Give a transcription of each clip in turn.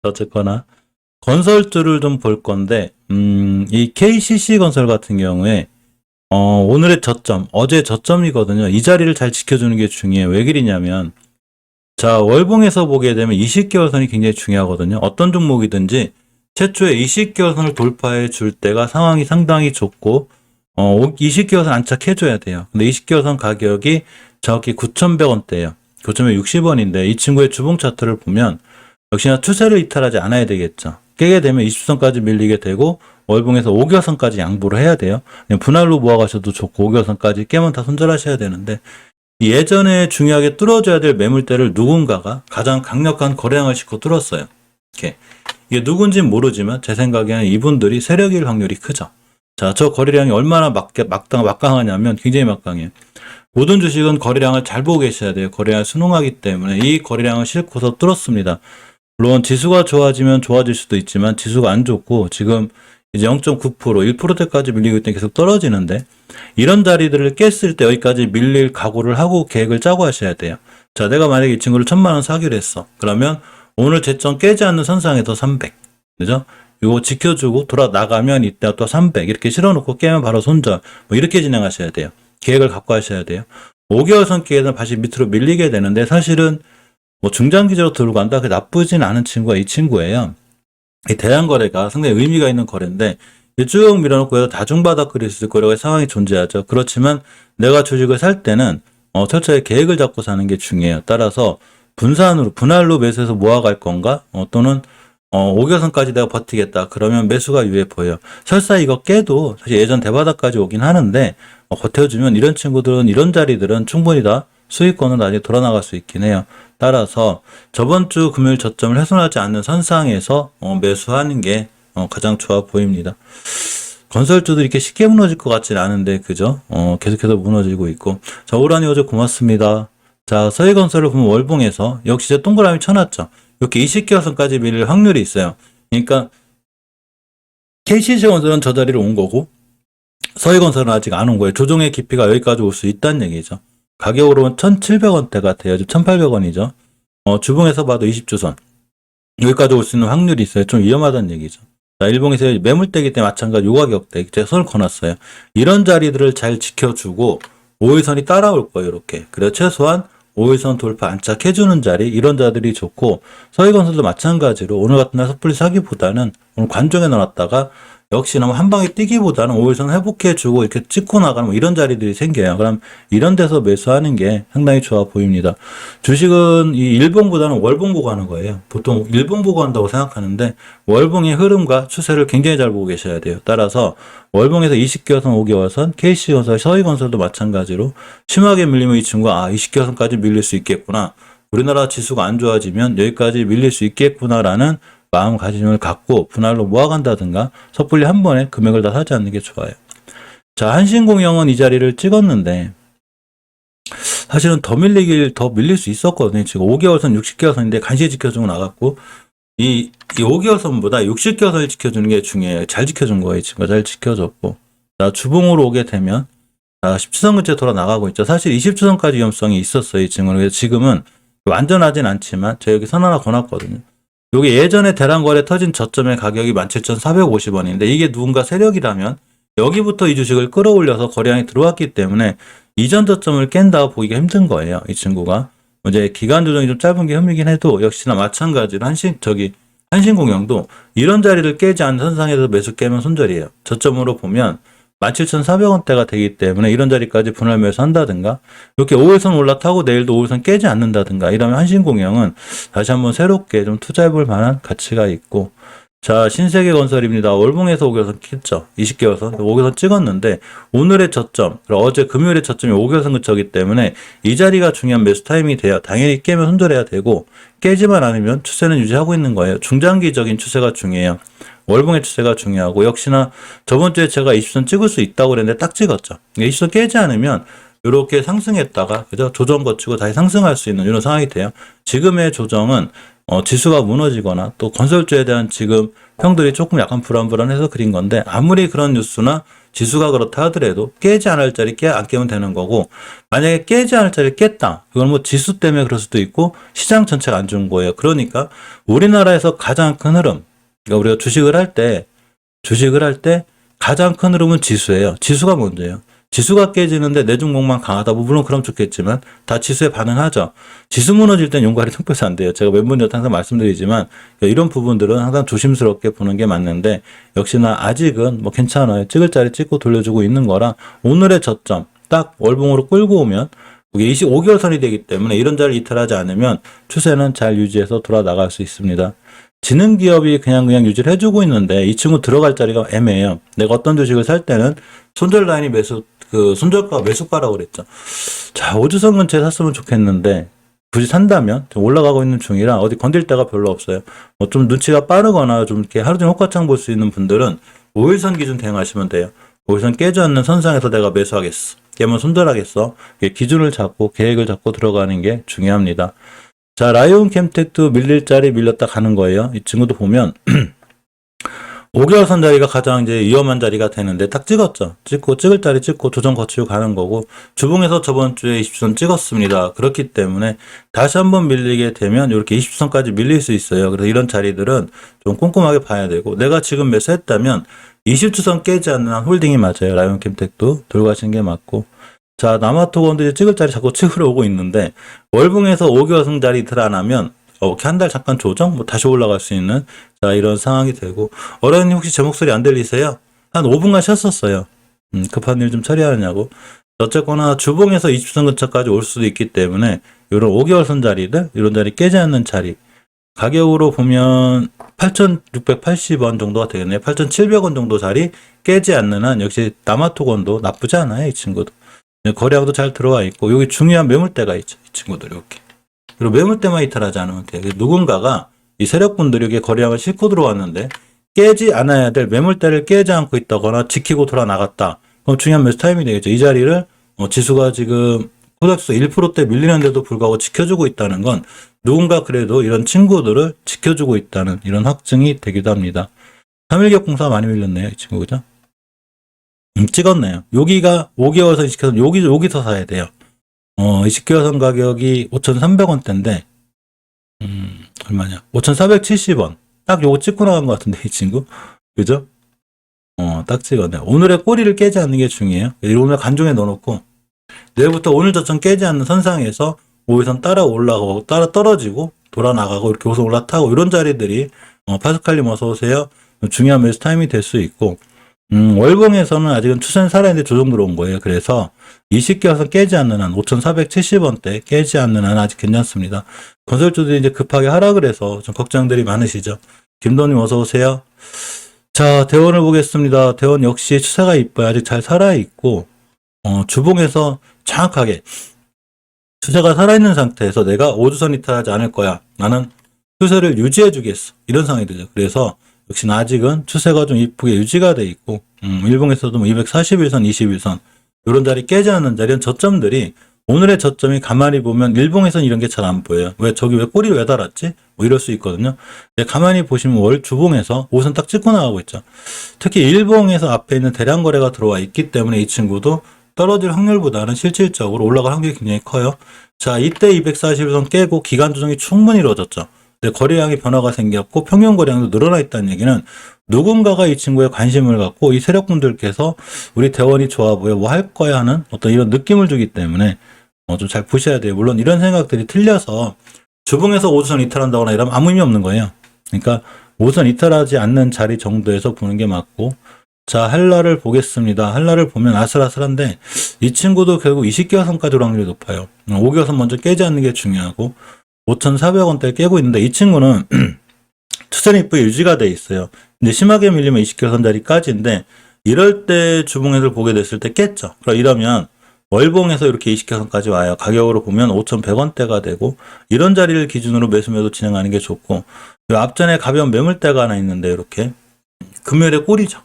어쨌거나 건설주를 좀 볼 건데 이 KCC 건설 같은 경우에 오늘의 저점, 어제 저점이거든요. 이 자리를 잘 지켜주는 게 중요해요. 왜 그러냐면 자, 월봉에서 보게 되면 20개월선이 굉장히 중요하거든요. 어떤 종목이든지 최초에 20개월선을 돌파해 줄 때가 상황이 상당히 좋고 20개월선 안착해줘야 돼요. 근데 20개월선 가격이 정확히 9,100원대예요. 9,160원인데 이 친구의 주봉 차트를 보면 역시나 추세를 이탈하지 않아야 되겠죠. 깨게 되면 20선까지 밀리게 되고 월봉에서 5개월선까지 양보를 해야 돼요. 분할로 모아가셔도 좋고 5개월선까지 깨면 다 손절하셔야 되는데 예전에 중요하게 뚫어줘야 될 매물대를 누군가가 가장 강력한 거래량을 싣고 뚫었어요. 이게 누군지는 모르지만 제 생각에는 이분들이 세력일 확률이 크죠. 자, 저 거래량이 얼마나 막강하냐면 굉장히 막강해요. 모든 주식은 거래량을 잘 보고 계셔야 돼요. 거래량을 순응하기 때문에 이 거래량을 싣고서 뚫었습니다. 물론 지수가 좋아지면 좋아질 수도 있지만 지수가 안 좋고 지금 이제 0.9%, 1%대까지 밀리고 있더니 계속 떨어지는데 이런 자리들을 깼을 때 여기까지 밀릴 각오를 하고 계획을 짜고 하셔야 돼요. 자, 내가 만약에 이 친구를 1,000만원 사기로 했어. 그러면 오늘 제점 깨지 않는 선상에서 300. 그죠? 이거 지켜주고 돌아 나가면 이따 또 300 이렇게 실어놓고 깨면 바로 손절. 뭐 이렇게 진행하셔야 돼요. 계획을 갖고 하셔야 돼요. 5개월 선기에는 다시 밑으로 밀리게 되는데 사실은 뭐 중장기적으로 들고 간다. 그게 나쁘진 않은 친구가 이 친구예요. 이 대량거래가 상당히 의미가 있는 거래인데 쭉 밀어놓고 다중바닥 그릴 수 있을 거라고 상황이 존재하죠. 그렇지만 내가 주식을 살 때는 철저히 계획을 잡고 사는 게 중요해요. 따라서 분할로 매수해서 모아갈 건가? 또는 5개선까지 내가 버티겠다. 그러면 매수가 유해 보여요. 설사 이거 깨도 사실 예전 대바닥까지 오긴 하는데 버텨주면 이런 친구들은 이런 자리들은 충분히 다 수익권은 나중에 돌아나갈 수 있긴 해요. 따라서 저번 주 금요일 저점을 훼손하지 않는 선상에서 매수하는 게 가장 좋아 보입니다. 건설주도 이렇게 쉽게 무너질 것 같지는 않은데 그죠? 계속해서 무너지고 있고. 자, 오라니 어제 고맙습니다. 자, 서해건설을 보면 월봉에서 역시 제 동그라미 쳐놨죠. 이렇게 20개월선까지 밀릴 확률이 있어요. 그러니까 KCC건설은 저 자리로 온 거고 서해건설은 아직 안 온 거예요. 조정의 깊이가 여기까지 올 수 있다는 얘기죠. 가격으로는 1,700원대가 돼요. 지금 1,800원이죠. 주봉에서 봐도 20주선. 여기까지 올 수 있는 확률이 있어요. 좀 위험하다는 얘기죠. 자, 일봉에서 매물대기 때 마찬가지 요 가격대 제가 선을 그어놨어요. 이런 자리들을 잘 지켜주고 5일선이 따라올 거예요. 이렇게. 그래서 최소한 5일선 돌파 안착해주는 자리 이런 자들이 좋고 서해건설도 마찬가지로 오늘 같은 날 섣불리 사기보다는 오늘 관종에 넣어놨다가 역시나 한 방에 뛰기보다는 5일선 회복해주고 이렇게 찍고 나가는 뭐 이런 자리들이 생겨요. 그럼 이런 데서 매수하는 게 상당히 좋아 보입니다. 주식은 이 일봉보다는 월봉 보고 하는 거예요. 보통 일봉 보고 한다고 생각하는데 월봉의 흐름과 추세를 굉장히 잘 보고 계셔야 돼요. 따라서 월봉에서 20개월선, 5개월선, KC건설, 서희건설도 마찬가지로 심하게 밀리면 이 친구가 20개월선까지 밀릴 수 있겠구나. 우리나라 지수가 안 좋아지면 여기까지 밀릴 수 있겠구나라는 마음가짐을 갖고 분할로 모아간다든가 섣불리 한 번에 금액을 다 사지 않는 게 좋아요. 자, 한신공영은 이 자리를 찍었는데 사실은 더 밀릴 수 있었거든요. 지금 5개월선, 60개월선인데 간신히 지켜주고 나갔고 이 5개월선보다 60개월선을 지켜주는 게 중요해요. 잘 지켜준 거예요. 지금 잘 지켜줬고 자, 주봉으로 오게 되면 10주선 근처에 돌아 나가고 있죠. 사실 20주선까지 위험성이 있었어요. 이 친구는. 그래서 지금은 완전하진 않지만 제가 여기 선 하나 거놨거든요. 요게 예전에 대량거래 터진 저점의 가격이 17,450원인데 이게 누군가 세력이라면 여기부터 이 주식을 끌어올려서 거래량이 들어왔기 때문에 이전 저점을 깬다 보기가 힘든 거예요. 이 친구가. 이제 기간 조정이 좀 짧은 게 흠이긴 해도 역시나 마찬가지로 한신공영도 이런 자리를 깨지 않는 선상에서 매수 깨면 손절이에요. 저점으로 보면 17,400원대가 되기 때문에 이런 자리까지 분할 매수한다든가 이렇게 5일선 올라타고 내일도 5일선 깨지 않는다든가 이러면 한신공영은 다시 한번 새롭게 좀 투자해볼 만한 가치가 있고 자, 신세계건설입니다. 월봉에서 5개월선 켰죠. 20개월선 5개월선 찍었는데 오늘의 저점 어제 금요일의 저점이 5개월선 근처이기 때문에 이 자리가 중요한 매수 타이밍이 돼요. 당연히 깨면 손절해야 되고 깨지만 않으면 추세는 유지하고 있는 거예요. 중장기적인 추세가 중요해요. 월봉의 추세가 중요하고 역시나 저번 주에 제가 20선 찍을 수 있다고 그랬는데 딱 찍었죠. 20선 깨지 않으면 이렇게 상승했다가 그죠? 조정 거치고 다시 상승할 수 있는 이런 상황이 돼요. 지금의 조정은 지수가 무너지거나 또 건설주에 대한 지금 평들이 조금 약간 불안불안해서 그린 건데 아무리 그런 뉴스나 지수가 그렇다 하더라도 깨지 않을 자리 안 깨면 되는 거고, 만약에 깨지 않을 자리 깼다. 그건 뭐 지수 때문에 그럴 수도 있고 시장 전체가 안 좋은 거예요. 그러니까 우리나라에서 가장 큰 흐름, 그러니까 우리가 주식을 할 때 가장 큰 흐름은 지수예요. 지수가 먼저예요. 지수가 깨지는데 내 종목만 강하다. 물론 그럼 좋겠지만 다 지수에 반응하죠. 지수 무너질 땐 용가리 통뼈서 안 돼요. 제가 몇 전에 항상 말씀드리지만 이런 부분들은 항상 조심스럽게 보는 게 맞는데, 역시나 아직은 뭐 괜찮아요. 찍을 자리 찍고 돌려주고 있는 거라 오늘의 저점 딱 월봉으로 끌고 오면 이게 25개월 선이 되기 때문에 이런 자리를 이탈하지 않으면 추세는 잘 유지해서 돌아 나갈 수 있습니다. 지능 기업이 그냥 유지를 해주고 있는데 이 친구 들어갈 자리가 애매해요. 내가 어떤 주식을 살 때는 손절 라인이 손절가 매수가라고 그랬죠. 자, 오주선 근처에 샀으면 좋겠는데 굳이 산다면 올라가고 있는 중이라 어디 건들 데가 별로 없어요. 뭐 좀 눈치가 빠르거나 좀 이렇게 하루 종일 호가창 볼 수 있는 분들은 5일선 기준 대응하시면 돼요. 5일선 깨지 않는 선상에서 내가 매수하겠어. 깨면 손절하겠어. 기준을 잡고 계획을 잡고 들어가는 게 중요합니다. 자, 라이온 캠텍도 밀릴 자리 밀렸다 가는 거예요. 이 친구도 보면 5개월 선 자리가 가장 이제 위험한 자리가 되는데 딱 찍었죠. 찍을 자리 찍고 조정 거치고 가는 거고, 주봉에서 저번 주에 20선 찍었습니다. 그렇기 때문에 다시 한번 밀리게 되면 이렇게 20선까지 밀릴 수 있어요. 그래서 이런 자리들은 좀 꼼꼼하게 봐야 되고, 내가 지금 매수했다면 20주선 깨지 않는 한 홀딩이 맞아요. 라이온 캠텍도 들고 가시는 게 맞고. 자, 남아토건도 이제 찍을 자리 자꾸 찍으러 오고 있는데 월봉에서 5개월 선 자리 이틀 안 하면 이렇게 한 달 잠깐 조정, 뭐 다시 올라갈 수 있는 자 이런 상황이 되고, 어른이 혹시 제 목소리 안 들리세요? 한 5분간 쉬었었어요. 급한 일 좀 처리하느냐고. 어쨌거나 주봉에서 20선 근처까지 올 수도 있기 때문에 이런 5개월 선 자리들, 이런 자리 깨지 않는 자리, 가격으로 보면 8,680원 정도가 되겠네요. 8,700원 정도 자리 깨지 않는 한 역시 남아토건도 나쁘지 않아요. 이 친구도. 거래량도 잘 들어와 있고, 여기 중요한 매물대가 있죠. 이 친구들 이렇게. 그리고 매물대만 이탈하지 않으면 돼요. 누군가가 이 세력분들이 여기 거래량을 싣고 들어왔는데 깨지 않아야 될 매물대를 깨지 않고 있다거나 지키고 돌아 나갔다. 그럼 중요한 매수 타임이 되겠죠. 이 자리를 지수가 지금 코덱스 1%대 밀리는데도 불구하고 지켜주고 있다는 건 누군가 그래도 이런 친구들을 지켜주고 있다는 이런 확증이 되기도 합니다. 3일격공사 많이 밀렸네요. 이 친구 그죠? 찍었네요. 여기가 5개월 선 20개월 선 여기서 사야 돼요. 20개월 선 가격이 5,300원대인데 얼마냐? 5,470원. 딱 요거 찍고 나간 것 같은데 이 친구. 그죠? 딱 찍었네. 오늘의 꼬리를 깨지 않는 게 중요해요. 오늘 간종에 넣어놓고 내일부터 오늘 저점 깨지 않는 선상에서 5일선 따라 올라가고 따라 떨어지고 돌아 나가고 이렇게 계속 올라타고 이런 자리들이 파스칼님 어서 오세요. 중요한 매수 타임이 될 수 있고, 월봉에서는 아직은 추세는 살아있는데 조정 들어온 거예요. 그래서 20개월선 깨지 않는 한 5,470원대 깨지 않는 한 아직 괜찮습니다. 건설주들이 이제 급하게 하락을 해서 좀 걱정들이 많으시죠. 김도님 어서 오세요. 자, 대원을 보겠습니다. 대원 역시 추세가 이뻐요. 아직 잘 살아있고, 주봉에서 정확하게 추세가 살아있는 상태에서 내가 5주선 이탈하지 않을 거야. 나는 추세를 유지해 주겠어. 이런 상황이 되죠. 그래서 역시나 아직은 추세가 좀 이쁘게 유지가 돼 있고, 일봉에서도 뭐 241선, 21선 이런 자리 깨지 않는 자리는 저점들이 오늘의 저점이 가만히 보면 일봉에서는 이런 게 잘 안 보여요. 왜 저기 왜 꼬리 왜 달았지? 뭐 이럴 수 있거든요. 근데 가만히 보시면 월 주봉에서 5선 딱 찍고 나가고 있죠. 특히 일봉에서 앞에 있는 대량 거래가 들어와 있기 때문에 이 친구도 떨어질 확률보다는 실질적으로 올라갈 확률이 굉장히 커요. 자, 이때 241선 깨고 기간 조정이 충분히 이루어졌죠. 거래량이 변화가 생겼고 평균 거래량도 늘어나 있다는 얘기는 누군가가 이 친구에 관심을 갖고 이 세력분들께서 우리 대원이 좋아 보여 뭐 할 거야 하는 어떤 이런 느낌을 주기 때문에 좀 잘 보셔야 돼요. 물론 이런 생각들이 틀려서 주봉에서 5주선 이탈한다거나 이러면 아무 의미 없는 거예요. 그러니까 5주선 이탈하지 않는 자리 정도에서 보는 게 맞고, 자, 한라를 보겠습니다. 한라를 보면 아슬아슬한데 이 친구도 결국 20개월 선까지 올 확률이 높아요. 5개월 선 먼저 깨지 않는 게 중요하고 5,400원대 깨고 있는데 이 친구는 추세는 이쁘게 유지가 돼 있어요. 근데 심하게 밀리면 20개월 선 자리까지인데 이럴 때 주봉에서 보게 됐을 때 깼죠. 그럼 이러면 월봉에서 이렇게 20개월 선까지 와요. 가격으로 보면 5,100원대가 되고 이런 자리를 기준으로 매수매도 진행하는 게 좋고, 앞전에 가벼운 매물대가 하나 있는데 이렇게 금요일에 꼬리죠.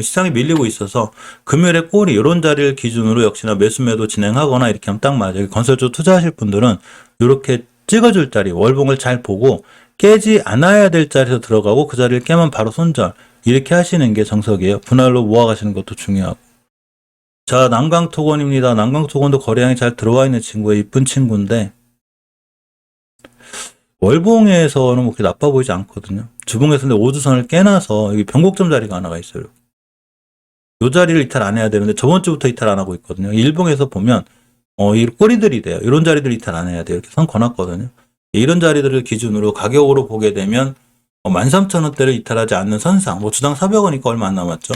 시장이 밀리고 있어서 금요일에 꼬리 이런 자리를 기준으로 역시나 매수매도 진행하거나 이렇게 하면 딱 맞아요. 건설주 투자하실 분들은 이렇게 찍어줄 자리, 월봉을 잘 보고 깨지 않아야 될 자리에서 들어가고 그 자리를 깨면 바로 손절. 이렇게 하시는 게 정석이에요. 분할로 모아가시는 것도 중요하고. 자, 난강토건입니다. 난강토건도 거래량이 잘 들어와 있는 친구예요. 이쁜 친구인데 월봉에서는 뭐 그렇게 나빠 보이지 않거든요. 주봉에서 근데 5주선을 깨놔서 여기 변곡점 자리가 하나가 있어요. 요 자리를 이탈 안 해야 되는데 저번 주부터 이탈 안 하고 있거든요. 일봉에서 보면 이 꼬리들이 돼요. 이런 자리들 이탈 안 해야 돼요. 이렇게 선 거놨거든요. 이런 자리들을 기준으로 가격으로 보게 되면 13,000원대를 이탈하지 않는 선상, 뭐 주당 400원이니까 얼마 안 남았죠.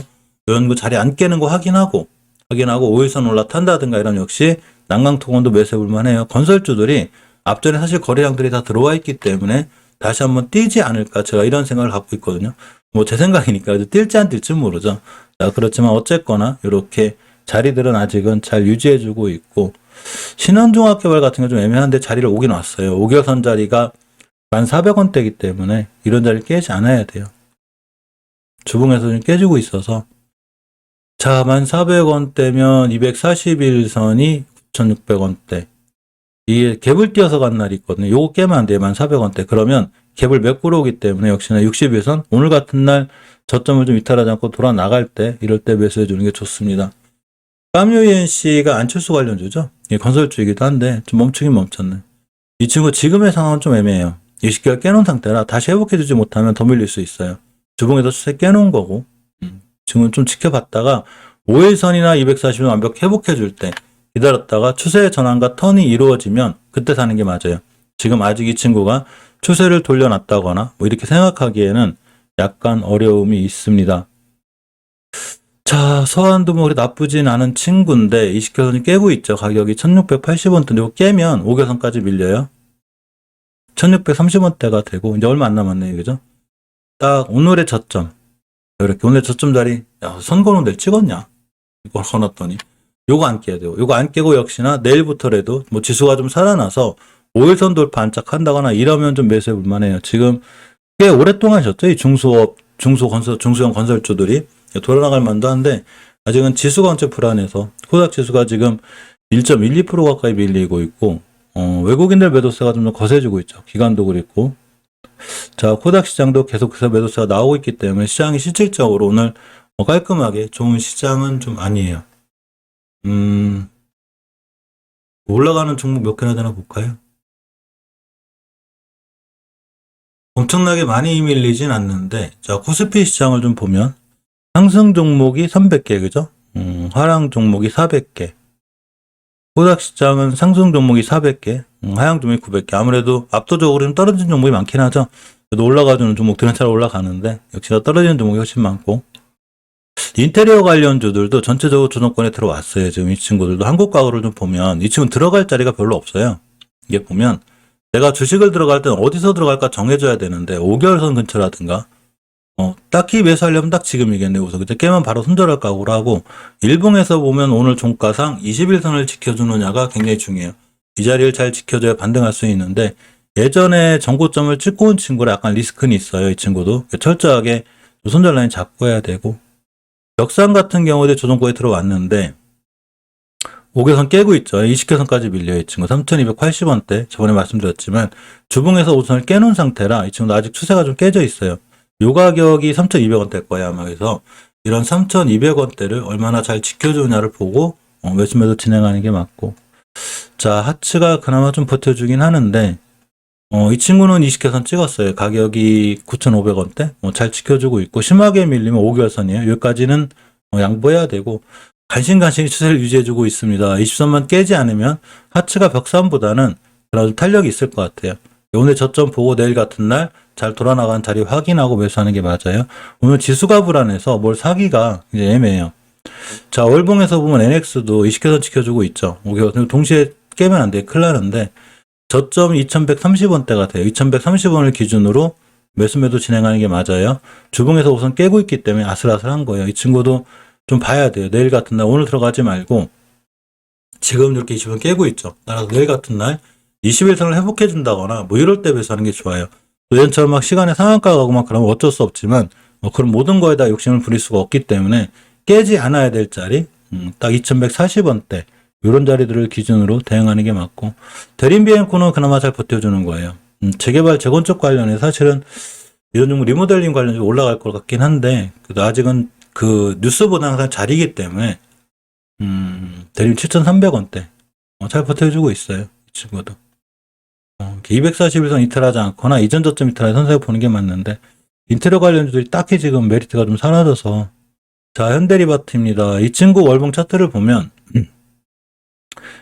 이런 거 자리 안 깨는 거 확인하고 5일선 올라탄다든가 이런 역시 난강토건도 매수해 볼만해요. 건설주들이 앞전에 사실 거래량들이 다 들어와 있기 때문에 다시 한번 뛰지 않을까 제가 이런 생각을 갖고 있거든요. 뭐 제 생각이니까 뛸지 안 뛸지 모르죠. 자, 그렇지만 어쨌거나 이렇게 자리들은 아직은 잘 유지해주고 있고 신원종합개발 같은 게 좀 애매한데 자리를 오긴 왔어요. 5개선 자리가 1,400원대이기 때문에 이런 자리를 깨지 않아야 돼요. 주봉에서 좀 깨지고 있어서 자, 1,400원대면 241선이 9,600원대. 이게 갭을 띄어서 간 날이 있거든요. 요거 깨면 안 돼요. 1,400원대. 그러면 갭을 몇 구로 오기 때문에 역시나 60일선 오늘 같은 날 저점을 좀 이탈하지 않고 돌아 나갈 때 이럴 때 매수해 주는 게 좋습니다. 깜유ENC가 안철수 관련주죠. 예, 건설주이기도 한데 좀 멈추긴 멈췄네. 이 친구 지금의 상황은 좀 애매해요. 20개월 깨놓은 상태라 다시 회복해주지 못하면 더 밀릴 수 있어요. 주봉에서 추세 깨놓은 거고 지금은 좀 지켜봤다가 5일선이나 240은 완벽히 회복해줄 때 기다렸다가 추세의 전환과 턴이 이루어지면 그때 사는 게 맞아요. 지금 아직 이 친구가 추세를 돌려놨다거나 뭐 이렇게 생각하기에는 약간 어려움이 있습니다. 자, 서한도 뭐 나쁘진 않은 친구인데 20개선이 깨고 있죠. 가격이 1680원대인데 이거 깨면 5개선까지 밀려요. 1630원대가 되고 이제 얼마 안 남았네요. 그죠? 딱 오늘의 저점 이렇게 오늘 저점 자리 선거는 내일 찍었냐? 이걸 걸었더니 요거 안 깨야 돼요. 요거 안 깨고 역시나 내일부터라도 뭐 지수가 좀 살아나서 5일선 돌파 안착한다거나 이러면 좀 매수해 볼 만해요. 지금 꽤 오랫동안 하셨죠? 이 중소형 건설주들이 돌아나갈 만도 한데 아직은 지수가 엄청 불안해서 코닥 지수가 지금 1.12% 가까이 밀리고 있고 외국인들 매도세가 좀 거세지고 있죠. 기관도 그랬고 자, 코닥 시장도 계속해서 매도세가 나오고 있기 때문에 시장이 실질적으로 오늘 깔끔하게 좋은 시장은 좀 아니에요. 올라가는 종목 몇 개나 되나 볼까요? 엄청나게 많이 밀리진 않는데 자, 코스피 시장을 좀 보면 상승 종목이 300개 그죠? 하락 종목이 400개. 코닥 시장은 상승 종목이 400개, 하향 종목이 900개. 아무래도 압도적으로 좀 떨어진 종목이 많긴 하죠. 그래도 올라가주는 종목들은 잘 올라가는데 역시나 떨어지는 종목이 훨씬 많고 인테리어 관련주들도 전체적으로 조정권에 들어왔어요. 지금 이 친구들도 한국 가구를 좀 보면 이 친구는 들어갈 자리가 별로 없어요. 이게 보면 내가 주식을 들어갈 때는 어디서 들어갈까 정해줘야 되는데 5개월선 근처라든가 딱히 매수하려면 딱 지금이겠네요. 우선 그때 깨면 바로 손절할 각오로 하고 일봉에서 보면 오늘 종가상 21선을 지켜주느냐가 굉장히 중요해요. 이 자리를 잘 지켜줘야 반등할 수 있는데 예전에 정고점을 찍고 온 친구라 약간 리스크는 있어요. 이 친구도 철저하게 손절 라인 잡고 해야 되고 벽상 같은 경우에 조정고에 들어왔는데 5개선 깨고 있죠. 20개선까지 밀려요. 이 친구 3,280원대 저번에 말씀드렸지만 주봉에서 5선을 깨놓은 상태라 이 친구도 아직 추세가 좀 깨져 있어요. 요 가격이 3,200원대일 거예요. 아마 그래서 이런 3,200원대를 얼마나 잘 지켜주느냐를 보고 매수 진행하는 게 맞고 자, 하츠가 그나마 좀 버텨주긴 하는데 이 친구는 20개선 찍었어요. 가격이 9,500원대 잘 지켜주고 있고 심하게 밀리면 5개월선이에요. 여기까지는 양보해야 되고 간신간신히 추세를 유지해주고 있습니다. 20선만 깨지 않으면 하츠가 벽산보다는 그래도 탄력이 있을 것 같아요. 오늘 저점 보고 내일 같은 날 잘 돌아나가는 자리 확인하고 매수하는 게 맞아요. 오늘 지수가 불안해서 뭘 사기가 이제 애매해요. 자, 월봉에서 보면 NX도 20개선 지켜주고 있죠. 5개월 동시에 깨면 안 돼. 큰일 나는데 저점 2,130원대가 돼요. 2,130원을 기준으로 매수 진행하는 게 맞아요. 주봉에서 우선 깨고 있기 때문에 아슬아슬한 거예요. 이 친구도 좀 봐야 돼요. 내일 같은 날 오늘 들어가지 말고 지금 이렇게 20원 깨고 있죠. 따라서 내일 같은 날 21선을 회복해 준다거나 뭐 이럴 때 매수하는 게 좋아요. 예전처럼 막 시간에 상한가 가고 막 그러면 어쩔 수 없지만 그런 모든 거에다 욕심을 부릴 수가 없기 때문에 깨지 않아야 될 자리 딱 2,140원대 이런 자리들을 기준으로 대응하는 게 맞고 대림비엔코는 그나마 잘 버텨주는 거예요. 재개발 재건축 관련해 사실은 이런 종목 리모델링 관련해서 올라갈 것 같긴 한데, 그래도 아직은 그 뉴스보다는 항상 자리이기 때문에, 대략 7,300원대. 잘 버텨주고 있어요. 이 친구도. 241선 이탈하지 않거나 이전 저점 이탈의 선색을 보는 게 맞는데, 인테리어 관련주들이 딱히 지금 메리트가 좀 사라져서, 자, 현대리바트입니다. 이 친구 월봉 차트를 보면,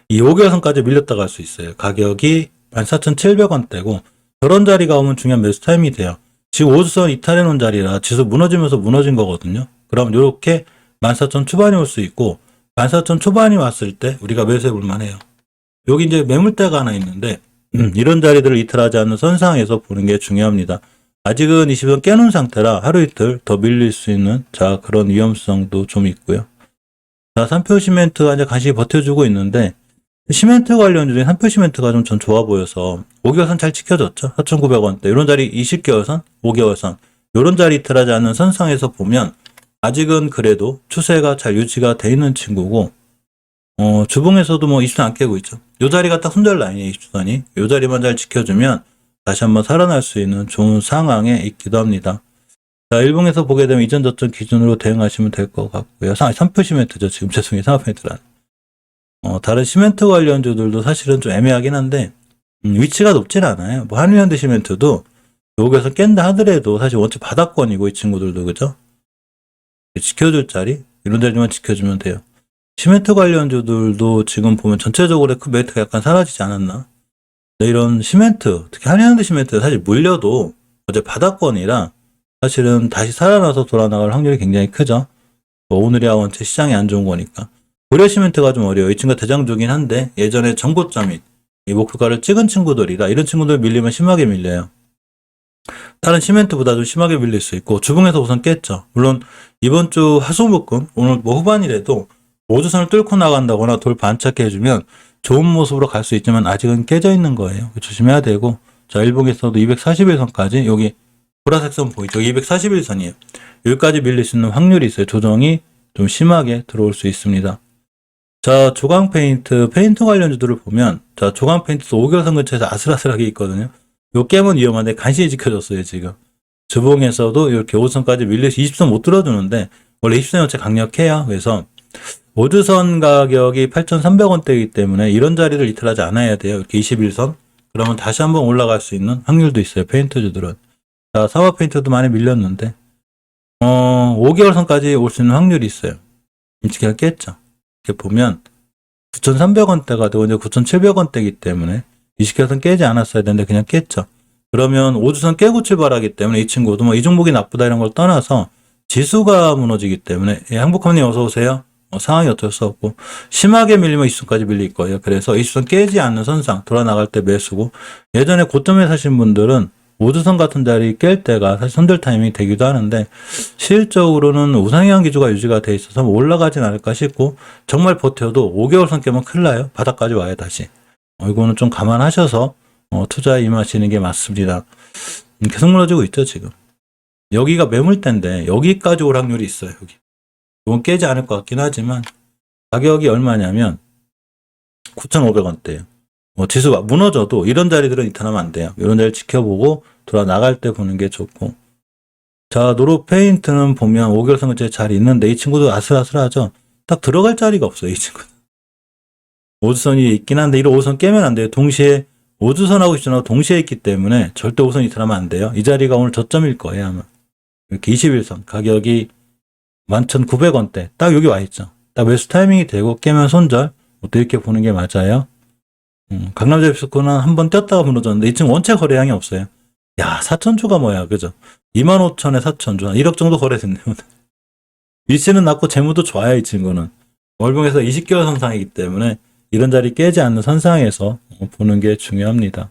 이 5개월선까지 밀렸다 갈 수 있어요. 가격이 14,700원대고, 저런 자리가 오면 중요한 매수 타임이 돼요. 지금 5주선 이탈해 놓은 자리라 지수 무너지면서 무너진 거거든요. 그럼 이렇게 14,000 초반이 올 수 있고, 14,000 초반이 왔을 때 우리가 매수해 볼 만해요. 여기 이제 매물대가 하나 있는데, 이런 자리들을 이탈하지 않는 선상에서 보는 게 중요합니다. 아직은 20선 깨놓은 상태라 하루 이틀 더 밀릴 수 있는 자 그런 위험성도 좀 있고요. 자, 산표 시멘트가 이제 간신히 버텨주고 있는데 시멘트 관련주에 산표 시멘트가 좀 전 좋아 보여서 5개월선 잘 지켜졌죠. 4,900원대 이런 자리 20개월선, 5개월선 이런 자리 이탈하지 않는 선상에서 보면 아직은 그래도 추세가 잘 유지가 돼 있는 친구고 주봉에서도 뭐 20선 안 깨고 있죠. 요 자리가 딱 손절 라인이에요. 20선이 요 자리만 잘 지켜주면 다시 한번 살아날 수 있는 좋은 상황에 있기도 합니다. 자, 일봉에서 보게 되면 이전 저점 기준으로 대응하시면 될 것 같고요. 산표 시멘트죠. 지금 죄송해요. 산업 시멘트란. 다른 시멘트 관련주들도 사실은 좀 애매하긴 한데, 위치가 높진 않아요. 뭐, 한일현대 시멘트도 여기서 깬다 하더라도 사실 원체 바닥권이고, 이 친구들도, 그죠? 지켜줄 자리? 이런 자리만 지켜주면 돼요. 시멘트 관련주들도 지금 보면 전체적으로 그 메리트가 약간 사라지지 않았나? 이런 시멘트, 특히 한일현대 시멘트 사실 물려도 어제 바닥권이라 사실은 다시 살아나서 돌아나갈 확률이 굉장히 크죠. 오늘이야 원체 시장이 안 좋은 거니까. 고려 시멘트가 좀 어려워요. 이 친구가 대장주긴 한데 예전에 전고점 및 이 목표가를 찍은 친구들이라 이런 친구들 밀리면 심하게 밀려요. 다른 시멘트보다 좀 심하게 밀릴 수 있고 주봉에서 우선 깼죠. 물론 이번 주 화수목금 오늘 뭐 후반이라도 5주선을 뚫고 나간다거나 돌 반짝해주면 좋은 모습으로 갈 수 있지만 아직은 깨져 있는 거예요. 조심해야 되고 자 일봉에서도 241선까지 여기 보라색 선 보이죠? 241선이에요. 여기까지 밀릴 수 있는 확률이 있어요. 조정이 좀 심하게 들어올 수 있습니다. 자 조광 페인트 관련주들을 보면 자 조광 페인트도 5개월선 근처에서 아슬아슬하게 있거든요. 요 깨면 위험한데 간신히 지켜졌어요. 지금 주봉에서도 이렇게 5선까지 밀려서 20선 못 들어주는데 원래 20선이 어째 강력해요. 그래서 5주선 가격이 8,300원대이기 때문에 이런 자리를 이탈하지 않아야 돼요. 이렇게 21선. 그러면 다시 한번 올라갈 수 있는 확률도 있어요. 페인트주들은. 자, 사과 페인트도 많이 밀렸는데, 5개월선까지 올 수 있는 확률이 있어요. 일찍이 깼죠. 이렇게 보면 9,300원대가 되고 이제 9,700원대이기 때문에 20개월선 깨지 않았어야 되는데 그냥 깼죠. 그러면 5주선 깨고 출발하기 때문에 이 친구도 뭐 이 종목이 나쁘다 이런 걸 떠나서 지수가 무너지기 때문에 예, 행복함님 어서 오세요. 상황이 어쩔 수 없고 심하게 밀리면 20선까지 밀릴 거예요. 그래서 20선 깨지 않는 선상 돌아나갈 때 매수고 예전에 고점에 사신 분들은 5주선 같은 자리 깰 때가 사실 손절 타이밍이 되기도 하는데 실질적으로는 우상향 기조가 유지가 돼 있어서 올라가진 않을까 싶고 정말 버텨도 5개월선 깨면 큰일 나요. 바닥까지 와요 다시. 이거는 좀 감안하셔서 투자에 임하시는 게 맞습니다. 계속 무너지고 있죠 지금. 여기가 매물대인데 여기까지 올 확률이 있어요. 여기. 이건 깨지 않을 것 같긴 하지만 가격이 얼마냐면 9,500원대예요. 지수가 무너져도 이런 자리들은 이탈하면 안 돼요. 이런 자리 지켜보고 돌아 나갈 때 보는 게 좋고. 자, 노로 페인트는 보면 5개월선 근처에 잘 있는데 이 친구도 아슬아슬하죠. 딱 들어갈 자리가 없어요. 이 친구는. 5주선이 있긴 한데 이런 5선 깨면 안 돼요. 동시에 5주선하고 20선하고 동시에 있기 때문에 절대 5선 이탈하면 안 돼요. 이 자리가 오늘 저점일 거예요. 아마. 이렇게 21선 가격이 11,900원대 딱 여기 와 있죠. 딱 매수 타이밍이 되고 깨면 손절 또 이렇게 보는 게 맞아요. 강남제비스코는 한번 뛰었다가 무너졌는데 이 친구 원체 거래량이 없어요. 야 4,000주가 뭐야 그죠? 25,000에 4,000주 1억 정도 거래됐네요. 위치는 낮고 재무도 좋아요. 이 친구는 월봉에서 20개월 선상이기 때문에 이런 자리 깨지 않는 선상에서 보는 게 중요합니다.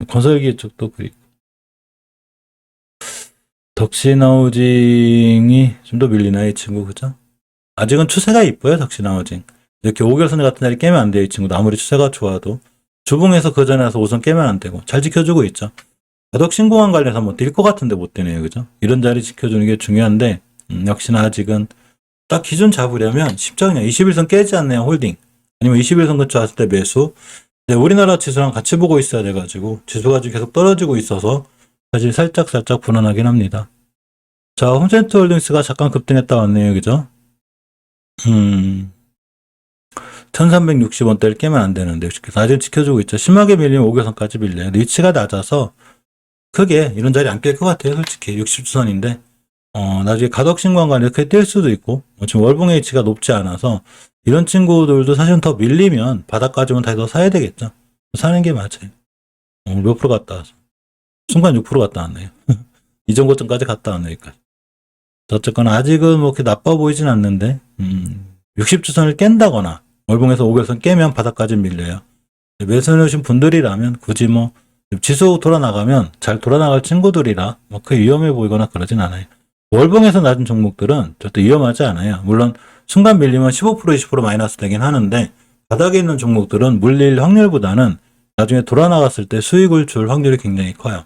건설기계 쪽도 그리고 덕시나우징이 좀 더 밀리나요, 이 친구, 그죠? 아직은 추세가 이뻐요, 덕시나우징. 이렇게 5개월선 같은 자리 깨면 안 돼요, 이 친구도. 아무리 추세가 좋아도. 주봉에서 그 전에 와서 5선 깨면 안 되고. 잘 지켜주고 있죠. 바닥 신공항 관련해서 뭐 뛸 것 같은데 못 되네요, 그죠? 이런 자리 지켜주는 게 중요한데, 역시나 아직은 딱 기준 잡으려면 쉽죠, 그냥 21선 깨지 않네요, 홀딩. 아니면 21선 근처 왔을 때 매수. 우리나라 지수랑 같이 보고 있어야 돼가지고, 지수가 지금 계속 떨어지고 있어서, 사실 살짝 불안하긴 합니다. 자, 홈센트 홀딩스가 잠깐 급등했다 왔네요. 그죠? 1360원대를 깨면 안 되는데, 아직 지켜주고 있죠. 심하게 밀리면 5개선까지 밀려요. 근데 위치가 낮아서 크게 이런 자리 안 깰 것 같아요. 솔직히 60주선인데 나중에 가덕 신고한가 이렇게 뛸 수도 있고, 지금 월봉 H가 높지 않아서 이런 친구들도 사실은 더 밀리면 바닥까지만 더 사야 되겠죠. 사는 게 맞아요. 몇 프로 갔다 와서 순간 6% 갔다 왔네요. 이전 고점까지 갔다 왔네요. 여기까지. 어쨌거나 아직은 뭐 그렇게 나빠 보이진 않는데 60주선을 깬다거나 월봉에서 5개선 깨면 바닥까지 밀려요. 매수해 놓으신 분들이라면 굳이 뭐 지수 돌아나가면 잘 돌아나갈 친구들이라 뭐 크게 위험해 보이거나 그러진 않아요. 월봉에서 낮은 종목들은 절대 위험하지 않아요. 물론 순간 밀리면 15% 20% 마이너스 되긴 하는데 바닥에 있는 종목들은 물릴 확률보다는 나중에 돌아나갔을 때 수익을 줄 확률이 굉장히 커요.